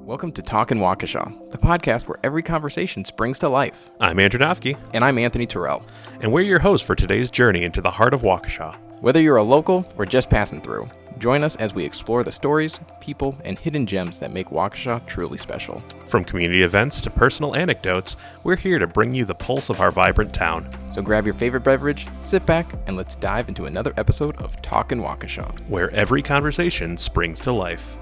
Welcome to Talkin' Waukesha, the podcast where every conversation springs to life. I'm Andrew Nofke. And I'm Anthony Terrell. And we're your hosts for today's journey into the heart of Waukesha. Whether you're a local or just passing through, join us as we explore the stories, people, and hidden gems that make Waukesha truly special. From community events to personal anecdotes, we're here to bring you the pulse of our vibrant town. So grab your favorite beverage, sit back, and let's dive into another episode of Talkin' Waukesha, where every conversation springs to life.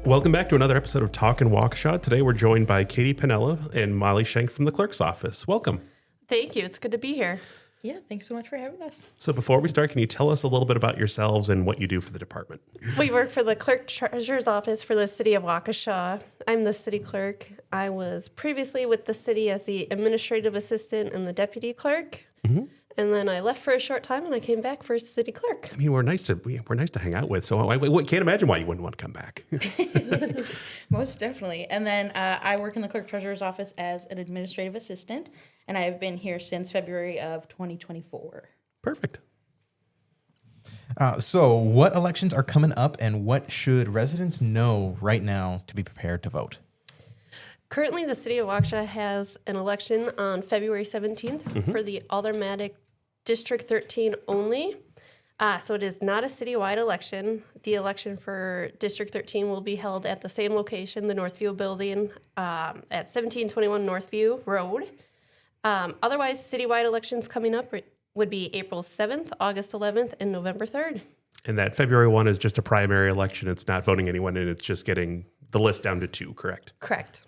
Welcome back to another episode of Talkin' Waukesha. Today we're joined by Katie Panella and Mollie Schenk from the clerk's office. Welcome. Thank you. It's good to be here. Yeah, thanks so much for having us. So before we start, can you tell us a little bit about yourselves and what you do for the department? We work for the clerk treasurer's office for the city of Waukesha. I'm the city clerk. I was previously with the city as the administrative assistant and the deputy clerk. Mm-hmm. And then I left for a short time and I came back for city clerk. I mean, we're nice to hang out with. So I can't imagine why you wouldn't want to come back. Most definitely. And then I work in the clerk treasurer's office as an administrative assistant, and I have been here since February of 2024. Perfect. So what elections are coming up and what should residents know right now to be prepared to vote? Currently, the city of Waukesha has an election on February 17th for the Aldermanic District 13 only. So it is not a citywide election. The election for District 13 will be held at the same location, the Northview building at 1721 Northview Road. Otherwise, citywide elections coming up would be April 7th, August 11th, and November 3rd. And that February 1 is just a primary election. It's not voting anyone in. It's just getting the list down to 2, correct? Correct.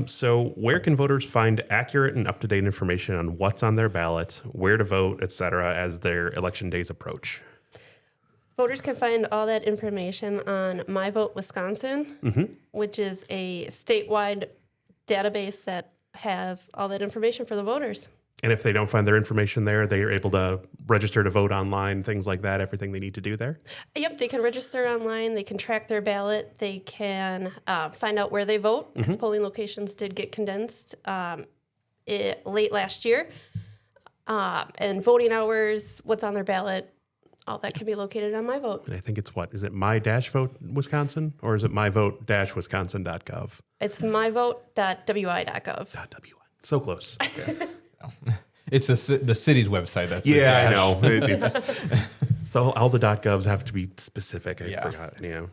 So where can voters find accurate and up-to-date information on what's on their ballot, where to vote, et cetera, as their election days approach? Voters can find all that information on My Vote Wisconsin, which is a statewide database that has all that information for the voters. And if they don't find their information there, they are able to register to vote online, things like that, everything they need to do there? Yep, they can register online. They can track their ballot. They can find out where they vote because polling locations did get condensed late last year. And voting hours, what's on their ballot, all that can be located on My Vote. And I think it's is it My-Vote Wisconsin or is it myvote-wisconsin.gov? It's myvote.wi.gov. .wi. So close. Yeah. It's the city's website. That's I know. It's all the .govs have to be specific. I forgot. Yeah.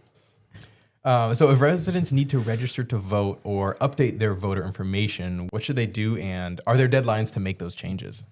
So if residents need to register to vote or update their voter information, what should they do, and are there deadlines to make those changes?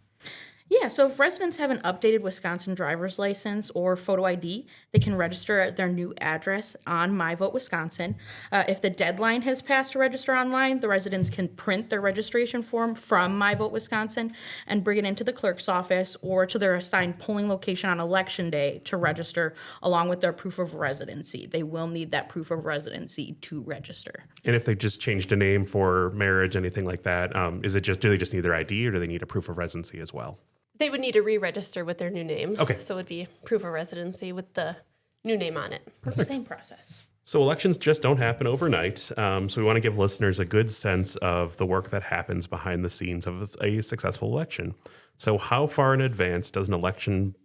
Yeah, so if residents have an updated Wisconsin driver's license or photo ID, they can register at their new address on My Vote Wisconsin. If the deadline has passed to register online, the residents can print their registration form from My Vote Wisconsin and bring it into the clerk's office or to their assigned polling location on election day to register along with their proof of residency. They will need that proof of residency to register. And if they just changed a name for marriage, anything like that, do they just need their ID or do they need a proof of residency as well? They would need to re-register with their new name. Okay. So it would be proof of residency with the new name on it. Perfect. Same process. So elections just don't happen overnight. So we want to give listeners a good sense of the work that happens behind the scenes of a successful election. So how far in advance does election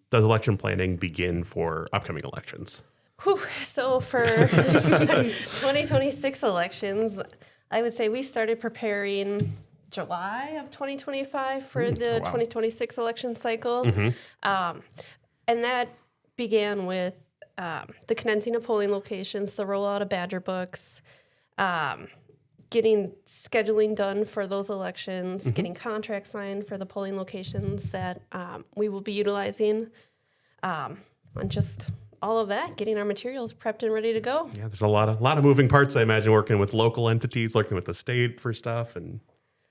planning begin for upcoming elections? So for 2026 elections, I would say we started preparing July of 2025 for the 2026 election cycle. And that began with the condensing of polling locations, the rollout of badger books, getting scheduling done for those elections, getting contracts signed for the polling locations that we will be utilizing, and just all of that, getting our materials prepped and ready to go. Yeah, there's a lot of moving parts, I imagine, working with local entities, working with the state for stuff. And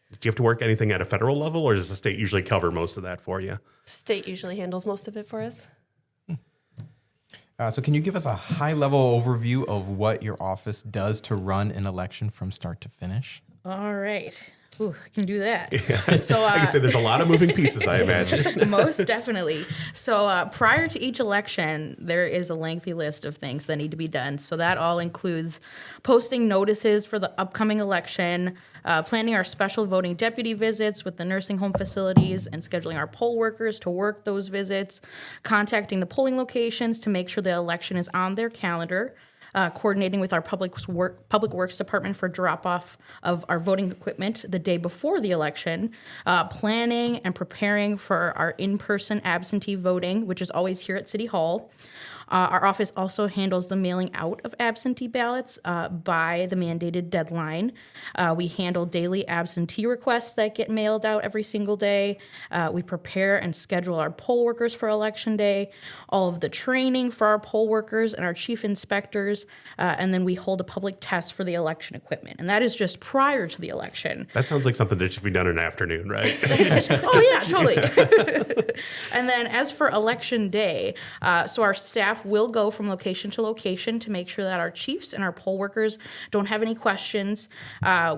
do you have to work anything at a federal level, or does the state usually cover most of that for you? State usually handles most of it for us. So can you give us a high-level overview of what your office does to run an election from start to finish? All right. Ooh, I can do that. Yeah. So, like I said, there's a lot of moving pieces, I imagine. Most definitely. So prior to each election, there is a lengthy list of things that need to be done. So that all includes posting notices for the upcoming election, planning our special voting deputy visits with the nursing home facilities and scheduling our poll workers to work those visits, contacting the polling locations to make sure the election is on their calendar, coordinating with our public works department for drop-off of our voting equipment the day before the election, planning and preparing for our in-person absentee voting, which is always here at City Hall. Our office also handles the mailing out of absentee ballots by the mandated deadline. We handle daily absentee requests that get mailed out every single day. We prepare and schedule our poll workers for Election Day, all of the training for our poll workers and our chief inspectors, and then we hold a public test for the election equipment. And that is just prior to the election. That sounds like something that should be done in an afternoon, right? Oh, yeah, totally. And then as for Election Day, so our staff will go from location to location to make sure that our chiefs and our poll workers don't have any questions.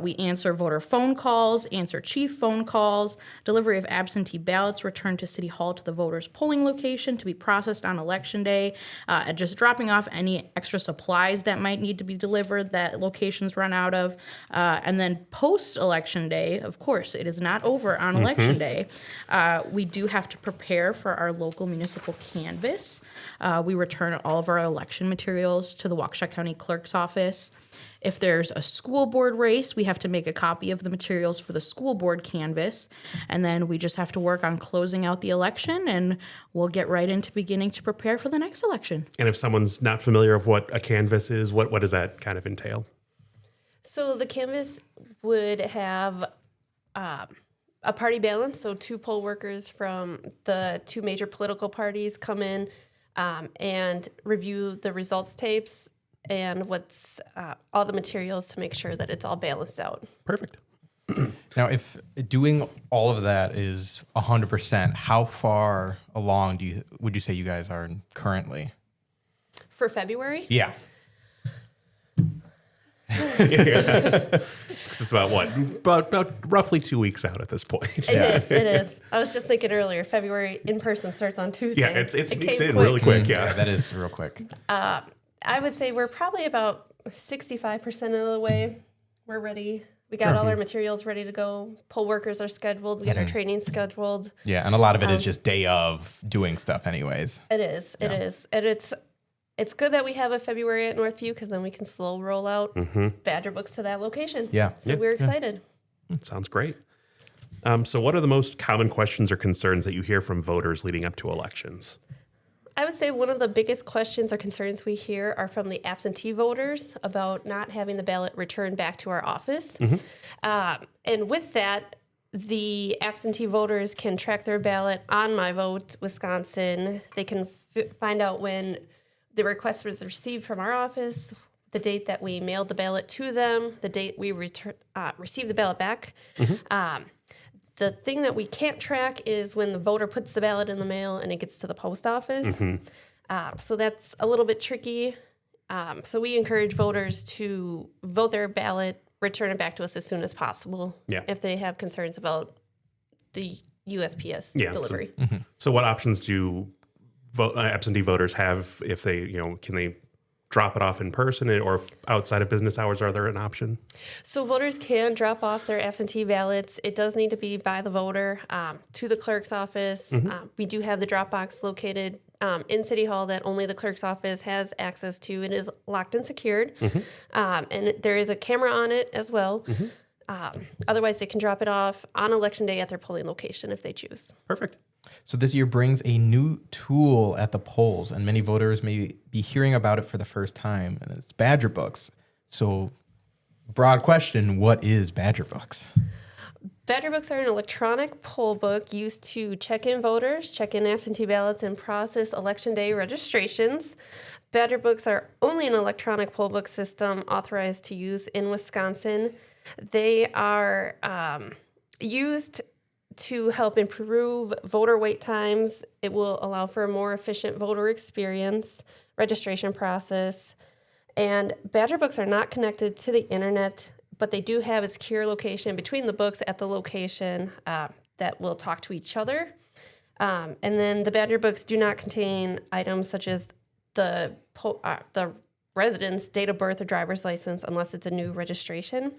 We answer voter phone calls, answer chief phone calls, delivery of absentee ballots returned to City Hall to the voters' polling location to be processed on Election Day, and just dropping off any extra supplies that might need to be delivered that locations run out of. And then post-Election Day, of course, it is not over on Election Day. We do have to prepare for our local municipal canvass. We return all of our election materials to the Waukesha County Clerk's office. If there's a school board race, we have to make a copy of the materials for the school board canvass, and then we just have to work on closing out the election, and we'll get right into beginning to prepare for the next election. And if someone's not familiar with what a canvass is, what does that kind of entail? So the canvass would have a party balance, so 2 poll workers from the 2 major political parties come in and review the results tapes and what's all the materials to make sure that it's all balanced out. Perfect. Now, if doing all of that is 100%, how far along would you say you guys are currently? For February? Yeah. It's about what? About roughly 2 weeks out at this point. It is. I was just thinking earlier, February in person starts on Tuesday. Yeah, it sneaks came in quick. really quick. Yeah. That is real quick. I would say we're probably about 65% of the way. We're ready. We got all our materials ready to go. Poll workers are scheduled. We got our training scheduled. Yeah, and a lot of it is just day of doing stuff anyways. It is. It is. And it's good that we have a February at Northview because then we can slow roll out Badger books to that location. Yeah. So we're excited. That sounds great. So what are the most common questions or concerns that you hear from voters leading up to elections? I would say one of the biggest questions or concerns we hear are from the absentee voters about not having the ballot returned back to our office. And with that, the absentee voters can track their ballot on My Vote Wisconsin. They can find out when the request was received from our office, the date that we mailed the ballot to them, the date we received the ballot back. The thing that we can't track is when the voter puts the ballot in the mail and it gets to the post office. So that's a little bit tricky. So we encourage voters to vote their ballot, return it back to us as soon as possible if they have concerns about the USPS delivery. So what options do absentee voters have if they, can they drop it off in person or outside of business hours? Are there an option? So voters can drop off their absentee ballots. It does need to be by the voter to the clerk's office. We do have the drop box located in City Hall that only the clerk's office has access to. It is locked and secured. And there is a camera on it as well. Otherwise, they can drop it off on Election Day at their polling location if they choose. Perfect. So this year brings a new tool at the polls, and many voters may be hearing about it for the first time, and it's Badger Books. So, broad question, what is Badger Books? Badger Books are an electronic poll book used to check in voters, check in absentee ballots, and process Election Day registrations. Badger Books are only an electronic poll book system authorized to use in Wisconsin. They are used to help improve voter wait times. It will allow for a more efficient voter experience, registration process. And Badger Books are not connected to the internet, but they do have a secure location between the books at the location that will talk to each other. And then the Badger Books do not contain items such as the resident's date of birth or driver's license unless it's a new registration.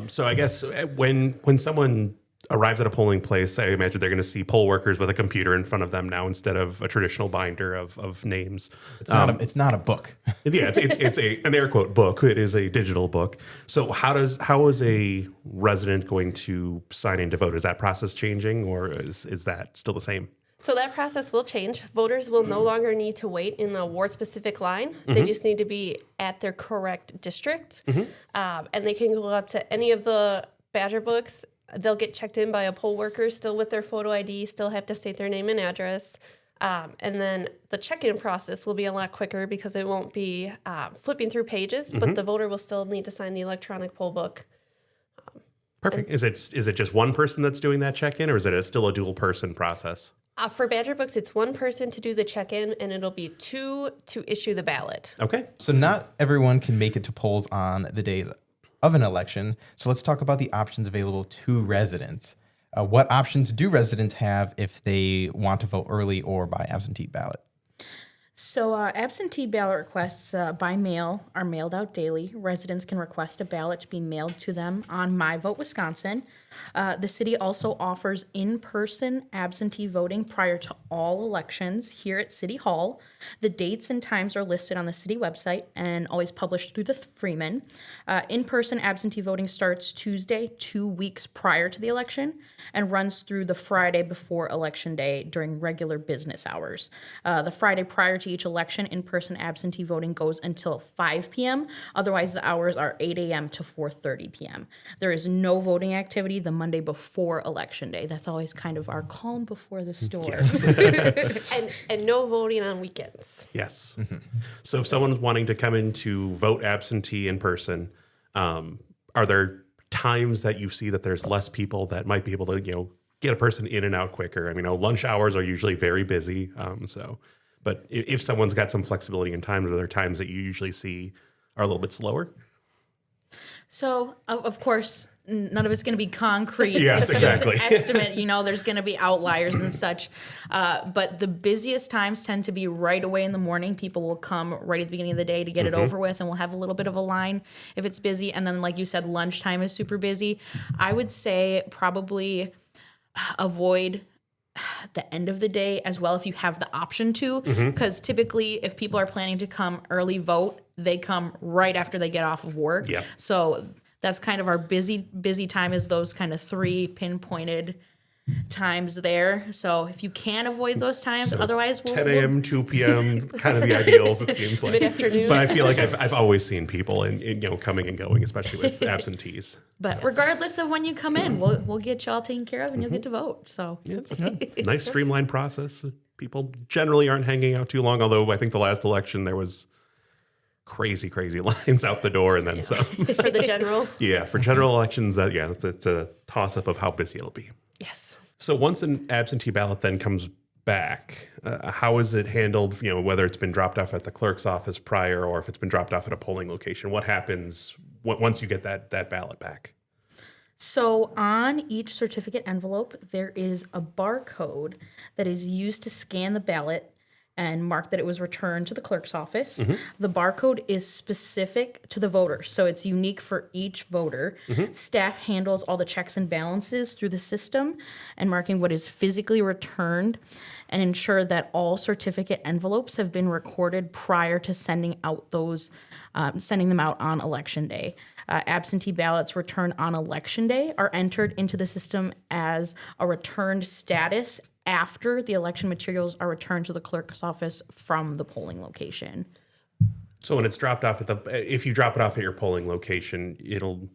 So I guess when someone arrives at a polling place, I imagine they're going to see poll workers with a computer in front of them now instead of a traditional binder of names. It's not a book. Yeah, it's an air quote book. It is a digital book. So how is a resident going to sign in to vote? Is that process changing, or is that still the same? So that process will change. Voters will no longer need to wait in a ward-specific line. They just need to be at their correct district. And they can go up to any of the Badger books. They'll get checked in by a poll worker, still with their photo ID, still have to state their name and address. And then the check-in process will be a lot quicker because it won't be flipping through pages, but the voter will still need to sign the electronic poll book. Perfect. Is it just one person that's doing that check-in, or is it still a dual person process? For Badger books, it's one person to do the check-in, and it'll be two to issue the ballot. Okay. So not everyone can make it to polls on the day of an election. So let's talk about the options available to residents. What options do residents have if they want to vote early or by absentee ballot? So absentee ballot requests by mail are mailed out daily. Residents can request a ballot to be mailed to them on My Vote Wisconsin. The city also offers in-person absentee voting prior to all elections here at City Hall. The dates and times are listed on the city website and always published through the Freeman. In-person absentee voting starts Tuesday, 2 weeks prior to the election, and runs through the Friday before Election Day during regular business hours. The Friday prior to each election, in-person absentee voting goes until 5 p.m. Otherwise, the hours are 8 a.m. to 4:30 p.m. There is no voting activity the Monday before Election Day. That's always kind of our calm before the storm. Yes. and no voting on weekends. Yes. So if someone's wanting to come in to vote absentee in person, are there times that you see that there's less people that might be able to, get a person in and out quicker? I mean, lunch hours are usually very busy. But if someone's got some flexibility in times, are there times that you usually see are a little bit slower? So, of course, none of it's going to be concrete. Yes, it's exactly. just an estimate. There's going to be outliers and such. But the busiest times tend to be right away in the morning. People will come right at the beginning of the day to get it over with, and we'll have a little bit of a line if it's busy. And then, like you said, lunchtime is super busy. I would say probably avoid the end of the day as well if you have the option to, because typically if people are planning to come early vote, they come right after they get off of work. Yeah. So that's kind of our busy time, is those kind of 3 pinpointed times there. So if you can avoid those times, So otherwise 10 a.m., 2 p.m., kind of the ideals, it seems like. Mid-afternoon. But I feel like I've always seen people coming and going, especially with absentees. But regardless of when you come in, we'll get you all taken care of and you'll get to vote. So Yeah, it's a nice streamlined process. People generally aren't hanging out too long, although I think the last election there was crazy lines out the door and then some. For the general. Yeah, for general elections, it's a toss-up of how busy it'll be. Yes. So once an absentee ballot then comes back, how is it handled, whether it's been dropped off at the clerk's office prior or if it's been dropped off at a polling location? What happens once you get that ballot back? So on each certificate envelope, there is a barcode that is used to scan the ballot and mark that it was returned to the clerk's office. The barcode is specific to the voter, so it's unique for each voter. Staff handles all the checks and balances through the system and marking what is physically returned, and ensure that all certificate envelopes have been recorded prior to sending them out on Election Day. Absentee ballots returned on Election Day are entered into the system as a returned status after the election materials are returned to the clerk's office from the polling location. So when it's dropped off if you drop it off at your polling location, it'll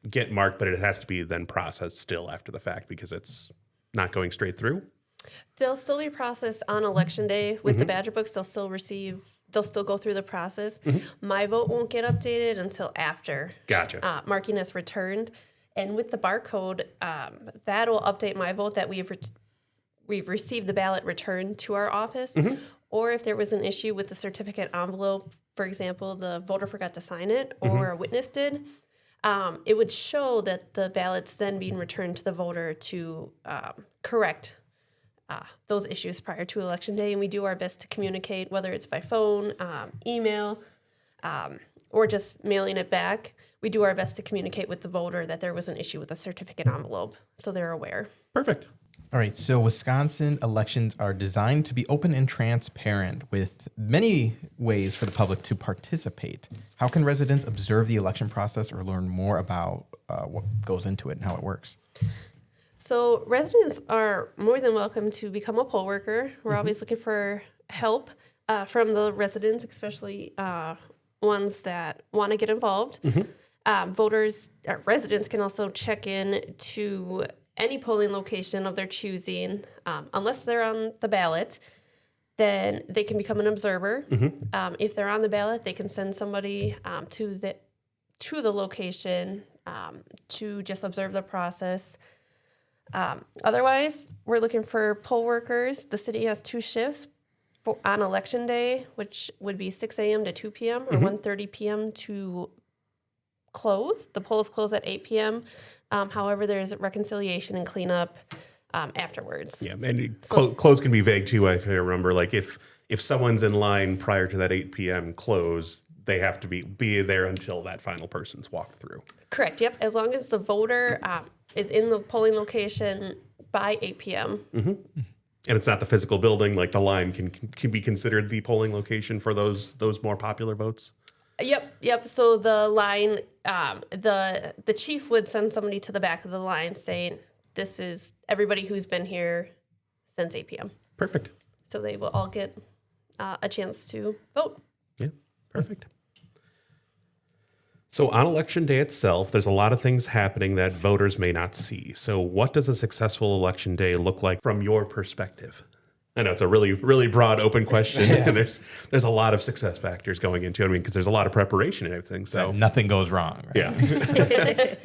get marked, but it has to be then processed still after the fact because it's not going straight through? They'll still be processed on Election Day with the Badger books. They'll still go through the process. My vote won't get updated until after. Gotcha. Marking as returned. And with the barcode, that'll update my vote that we've received the ballot returned to our office. Or if there was an issue with the certificate envelope, for example, the voter forgot to sign it or a witness did, it would show that the ballot's then being returned to the voter to correct those issues prior to Election Day. And we do our best to communicate, whether it's by phone, email, or just mailing it back, we do our best to communicate with the voter that there was an issue with the certificate envelope, so they're aware. Perfect. All right, so Wisconsin elections are designed to be open and transparent with many ways for the public to participate. How can residents observe the election process or learn more about what goes into it and how it works? So residents are more than welcome to become a poll worker. We're always looking for help from the residents, especially ones that want to get involved. Residents can also check in to any polling location of their choosing, unless they're on the ballot. Then they can become an observer. If they're on the ballot, they can send somebody to the location to just observe the process. Otherwise, we're looking for poll workers. The city has 2 shifts on election day, which would be 6 a.m. to 2 p.m. or 1:30 p.m. to close. The polls close at 8 p.m. However, there's reconciliation and cleanup afterwards. Yeah, and close can be vague too. If I remember, like if someone's in line prior to that 8 p.m. close, they have to be there until that final person's walked through. Correct. Yep. As long as the voter is in the polling location by 8 p.m. And it's not the physical building. Like the line can be considered the polling location for those more popular votes. Yep. So the line, the chief would send somebody to the back of the line saying, "This is everybody who's been here since 8 p.m." Perfect. So they will all get a chance to vote. Yeah, perfect. So on election day itself, there's a lot of things happening that voters may not see. So what does a successful election day look like from your perspective? I know it's a really, really broad, open question, and there's a lot of success factors going into it. I mean, because there's a lot of preparation and everything. So Nothing goes wrong. Right? yeah.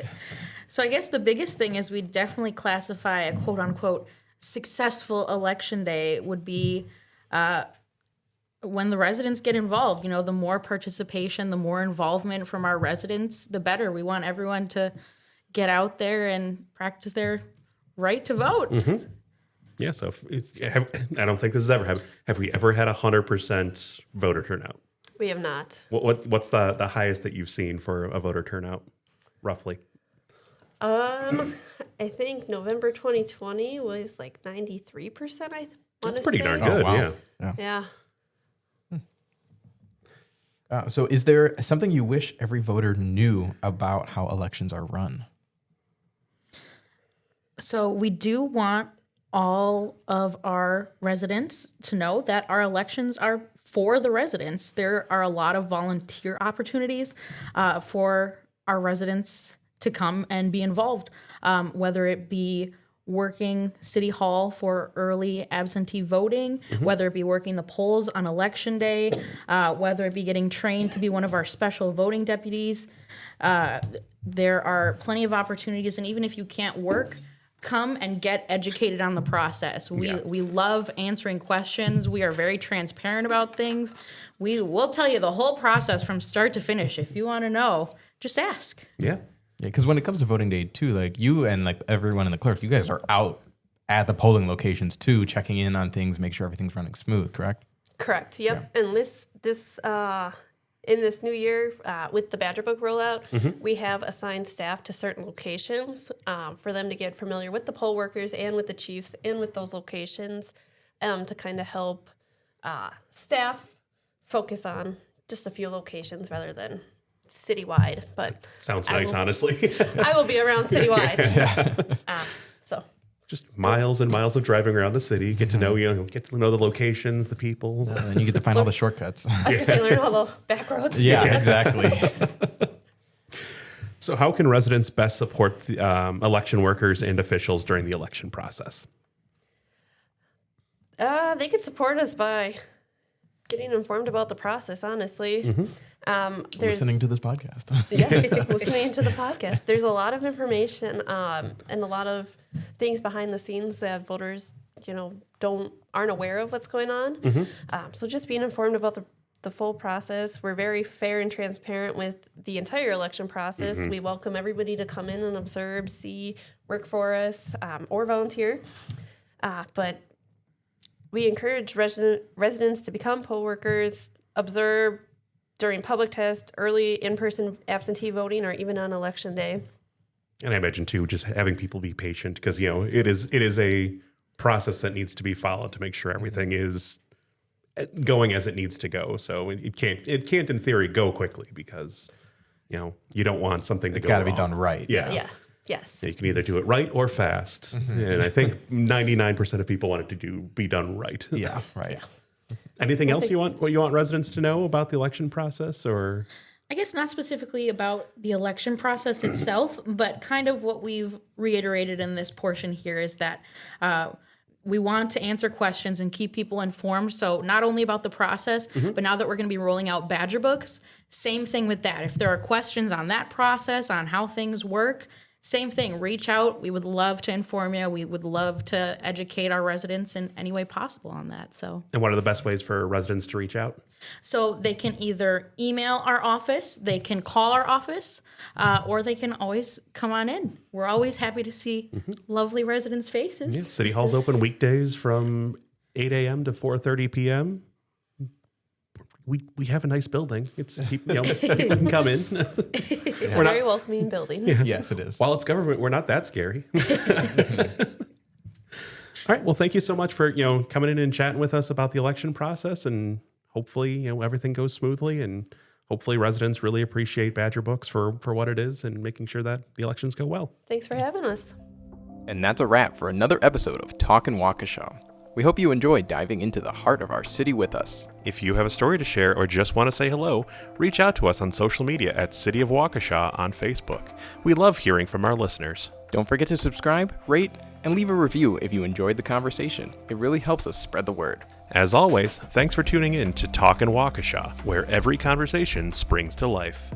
So I guess the biggest thing is we definitely classify a quote unquote successful election day would be when the residents get involved. You know, the more participation, the more involvement from our residents, the better. We want everyone to get out there and practice their right to vote. Yeah, so I don't think this has ever happened. Have we ever had 100% voter turnout? We have not. What's the highest that you've seen for a voter turnout, roughly? I think November 2020 was like 93%. That's pretty darn good. wow. Yeah. So is there something you wish every voter knew about how elections are run? So we do want all of our residents to know that our elections are for the residents. There are a lot of volunteer opportunities for our residents to come and be involved, whether it be working City Hall for early absentee voting, whether it be working the polls on election day, whether it be getting trained to be one of our special voting deputies. There are plenty of opportunities, and even if you can't work, come and get educated on the process. We love answering questions. We are very transparent about things. We will tell you the whole process from start to finish. If you want to know, just ask. Yeah. Yeah, because when it comes to voting day too, like you and like everyone in the clerk, you guys are out at the polling locations too, checking in on things, make sure everything's running smooth, correct? Correct. Yep. Yeah. And this in this new year with the Badger Book rollout, we have assigned staff to certain locations for them to get familiar with the poll workers and with the chiefs and with those locations to kind of help staff focus on just a few locations rather than citywide. But sounds nice, honestly. I will be around citywide. So just miles and miles of driving around the city, get to know the locations, the people. And you get to find all the shortcuts. I was going to say, learn all the back roads. Yeah, exactly. So how can residents best support the, election workers and officials during the election process? They could support us by getting informed about the process, honestly. Listening to this podcast. Yes, listening to the podcast. There's a lot of information and a lot of things behind the scenes that voters, aren't aware of what's going on. So just being informed about the full process. We're very fair and transparent with the entire election process. We welcome everybody to come in and observe, see, work for us, or volunteer. But we encourage residents to become poll workers, observe, during public tests, early in-person absentee voting, or even on election day. And I imagine too, just having people be patient because it is a process that needs to be followed to make sure everything is going as it needs to go. So it can't in theory go quickly because you don't want something to go wrong. It's got to be done right. Yeah. Yes. You can either do it right or fast, and I think 99% of people want it to be done right. Yeah, right. Yeah. Anything else you want residents to know about the election process, or? I guess not specifically about the election process itself, but kind of what we've reiterated in this portion here is that we want to answer questions and keep people informed. So not only about the process, but now that we're going to be rolling out Badger books, same thing with that. If there are questions on that process, on how things work, same thing, reach out. We would love to inform you. We would love to educate our residents in any way possible on that. So, And what are the best ways for residents to reach out? So they can either email our office, they can call our office, or they can always come on in. We're always happy to see lovely residents' faces. Yeah. City Hall's open weekdays from 8 a.m. to 4:30 p.m. We have a nice building. It's people can come in. It's a very welcoming building. Yes, it is. While it's government, we're not that scary. All right. Well, thank you so much for coming in and chatting with us about the election process, and hopefully everything goes smoothly, and hopefully residents really appreciate Badger Books for what it is and making sure that the elections go well. Thanks for having us. And that's a wrap for another episode of Talkin' Waukesha. We hope you enjoyed diving into the heart of our city with us. If you have a story to share or just want to say hello, reach out to us on social media at City of Waukesha on Facebook. We love hearing from our listeners. Don't forget to subscribe, rate, and leave a review if you enjoyed the conversation. It really helps us spread the word. As always, thanks for tuning in to Talkin' Waukesha, where every conversation springs to life.